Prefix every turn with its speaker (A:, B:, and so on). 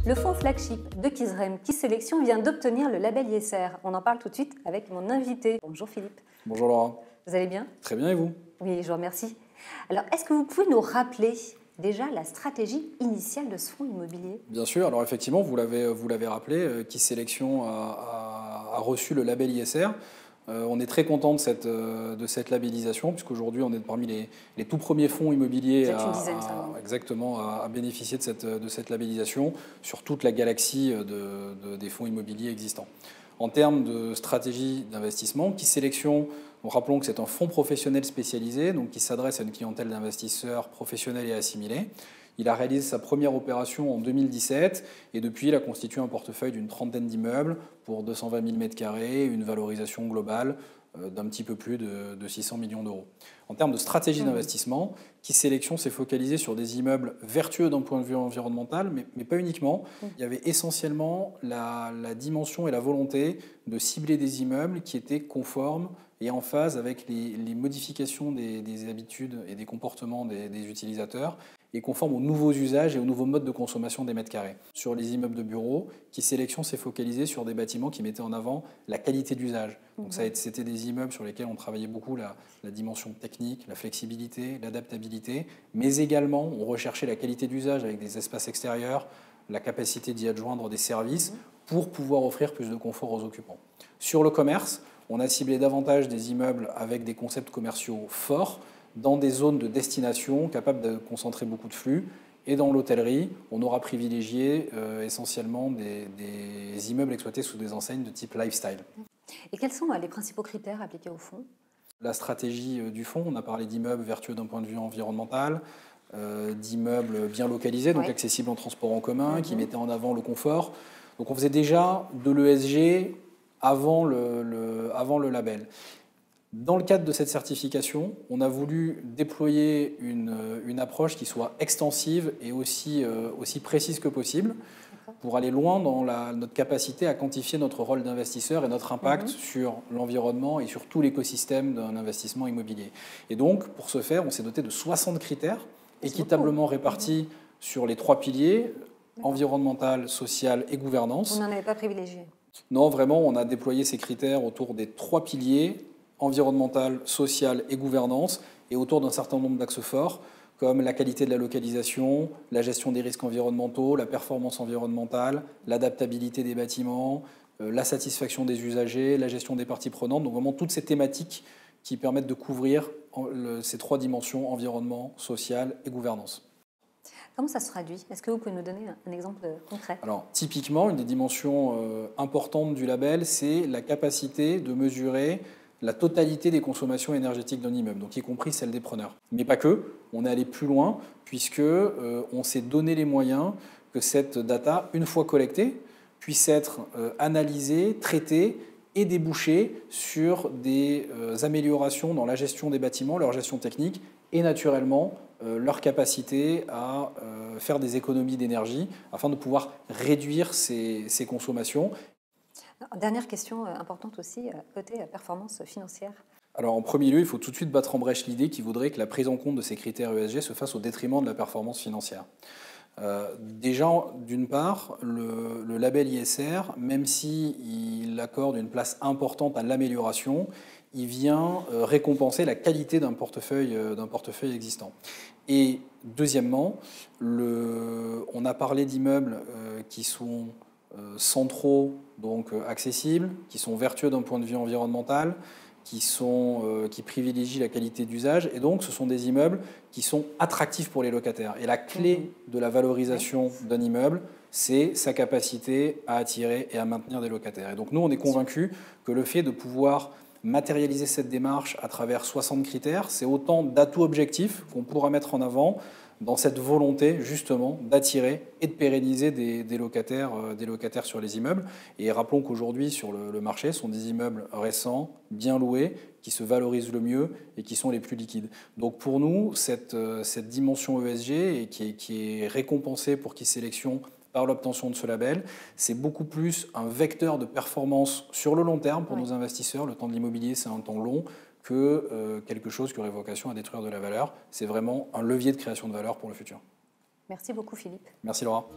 A: Le fonds flagship de Kizrem, Qui Sélection, vient d'obtenir le label ISR. On en parle tout de suite avec mon invité. Bonjour Philippe.
B: Bonjour Laura.
A: Vous allez bien?
B: Très bien, et vous?
A: Oui, je vous remercie. Alors, est-ce que vous pouvez nous rappeler déjà la stratégie initiale de ce fonds immobilier?
B: Bien sûr, alors effectivement, vous l'avez rappelé, Qui Sélection a reçu le label ISR. On est très content de cette labellisation, puisqu'aujourd'hui on est parmi les tout premiers fonds immobiliers à bénéficier de cette labellisation sur toute la galaxie des fonds immobiliers existants. En termes de stratégie d'investissement, Qui Sélection, rappelons que c'est un fonds professionnel spécialisé, donc qui s'adresse à une clientèle d'investisseurs professionnels et assimilés. Il a réalisé sa première opération en 2017 et depuis, il a constitué un portefeuille d'une trentaine d'immeubles pour 220 000 m², une valorisation globale d'un petit peu plus de 600 millions d'euros. En termes de stratégie d'investissement, Qui Sélection s'est focalisé sur des immeubles vertueux d'un point de vue environnemental, mais pas uniquement. Il y avait essentiellement la dimension et la volonté de cibler des immeubles qui étaient conformes et en phase avec les modifications des habitudes et des comportements des utilisateurs et conforme aux nouveaux usages et aux nouveaux modes de consommation des mètres carrés. Sur les immeubles de bureaux, Qui Sélection s'est focalisé sur des bâtiments qui mettaient en avant la qualité d'usage. Donc c'était des immeubles sur lesquels on travaillait beaucoup la dimension technique, la flexibilité, l'adaptabilité, mais également on recherchait la qualité d'usage avec des espaces extérieurs, la capacité d'y adjoindre des services pour pouvoir offrir plus de confort aux occupants. Sur le commerce, on a ciblé davantage des immeubles avec des concepts commerciaux forts, dans des zones de destination capables de concentrer beaucoup de flux. Et dans l'hôtellerie, on aura privilégié essentiellement des immeubles exploités sous des enseignes de type lifestyle.
A: Et quels sont les principaux critères appliqués au fonds?
B: La stratégie du fonds, on a parlé d'immeubles vertueux d'un point de vue environnemental, d'immeubles bien localisés, donc accessibles en transport en commun, qui mettaient en avant le confort. Donc on faisait déjà de l'ESG avant le label. Dans le cadre de cette certification, on a voulu déployer une approche qui soit extensive et aussi précise que possible pour aller loin dans notre capacité à quantifier notre rôle d'investisseur et notre impact sur l'environnement et sur tout l'écosystème d'un investissement immobilier. Et donc, pour ce faire, on s'est doté de 60 critères équitablement répartis sur les 3 piliers, environnemental, social et gouvernance.
A: Vous n'en avez pas privilégié?
B: Non, vraiment, on a déployé ces critères autour des 3 piliers, environnemental, social et gouvernance, et autour d'un certain nombre d'axes forts, comme la qualité de la localisation, la gestion des risques environnementaux, la performance environnementale, l'adaptabilité des bâtiments, la satisfaction des usagers, la gestion des parties prenantes. Donc vraiment toutes ces thématiques qui permettent de couvrir ces 3 dimensions, environnement, social et gouvernance.
A: Comment ça se traduit? Est-ce que vous pouvez nous donner un exemple concret?
B: Alors, typiquement, une des dimensions importantes du label, c'est la capacité de mesurer la totalité des consommations énergétiques d'un immeuble, donc y compris celle des preneurs. Mais pas que, on est allé plus loin, puisque on s'est donné les moyens que cette data, une fois collectée, puisse être analysée, traitée et déboucher sur des améliorations dans la gestion des bâtiments, leur gestion technique et naturellement leur capacité à faire des économies d'énergie afin de pouvoir réduire ces consommations.
A: Dernière question importante aussi, côté performance financière.
B: Alors en premier lieu, il faut tout de suite battre en brèche l'idée qui voudrait que la prise en compte de ces critères ESG se fasse au détriment de la performance financière. Déjà, d'une part, le label ISR, même s'il accorde une place importante à l'amélioration, il vient récompenser la qualité d'un portefeuille existant. Et deuxièmement, on a parlé d'immeubles qui sont centraux, donc accessibles, qui sont vertueux d'un point de vue environnemental, qui privilégient la qualité d'usage. Et donc, ce sont des immeubles qui sont attractifs pour les locataires. Et la clé de la valorisation d'un immeuble, c'est sa capacité à attirer et à maintenir des locataires. Et donc, nous, on est convaincus que le fait de pouvoir matérialiser cette démarche à travers 60 critères, c'est autant d'atouts objectifs qu'on pourra mettre en avant dans cette volonté justement d'attirer et de pérenniser des locataires sur les immeubles. Et rappelons qu'aujourd'hui sur le marché, ce sont des immeubles récents, bien loués, qui se valorisent le mieux et qui sont les plus liquides. Donc pour nous, cette dimension ESG et qui est récompensée pour Qui Sélection par l'obtention de ce label, c'est beaucoup plus un vecteur de performance sur le long terme pour nos investisseurs. Le temps de l'immobilier, c'est un temps long, que quelque chose qui aurait vocation à détruire de la valeur. C'est vraiment un levier de création de valeur pour le futur.
A: Merci beaucoup Philippe.
B: Merci Laura.